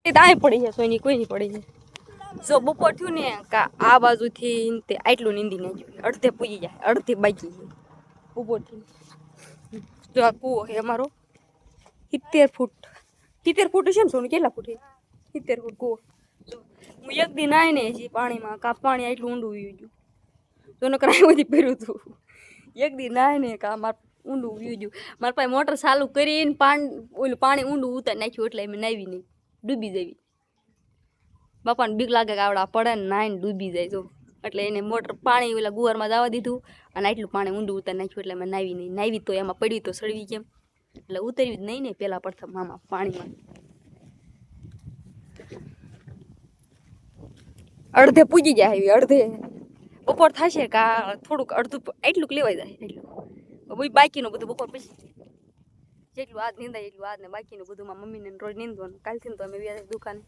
તાય પડી છે સોની કોઈ નહીં પડી છે જો બપોર થયું ને કા આ બાજુથી તે આટલું નીંદી નાખ્યું અડધે પૂજી જાય અડધી બાકી બપોરથી જો આ કૂવો છે અમારો 70 ફૂટ 70 ફૂટ છે ને સોની કેટલા ફૂટ છે 70 ફૂટ કૂવો જો હું એક દી નાય ને હજી પાણીમાં કા પાણી આટલું ઊંડું વયું ગયું તો નકર આ બધી ભર્યું હતું એક દી નાય ને કા માર ઊંડું વયું ગયું મારા પાસે મોટર ચાલુ કરીને પાણી ઊંડું ઉતારી નાખ્યું એટલે મેં નાવી નહીં ડૂબી જવી બાપાને બીક લાગે કે આવડા પડે ને નાઈને ડૂબી જાય જો એટલે એને મોટર પાણી ઓલા ગુવારમાં જવા દીધું અને આટલું પાણી ઊંડું ઉતારી નાખ્યું એટલે મેં નાવી નહીં નાવી તો એમાં પડી તો સળવી કેમ એટલે ઉતરવી જ નહીં ને પેલા પ્રથમ મામા પાણીમાં અડધે પૂજી જાય એવી અડધે બપોર થશે કા થોડુંક અડધું એટલું લેવાઈ જાય એટલું બાકીનું બધું બપોર પછી જેટલું આજ નીંદાય એટલું આજ ને બાકીનું બધું મારા મમ્મીને રોજ નીંદવાનું કાલથી તો અમે વ્યાજ દુકાને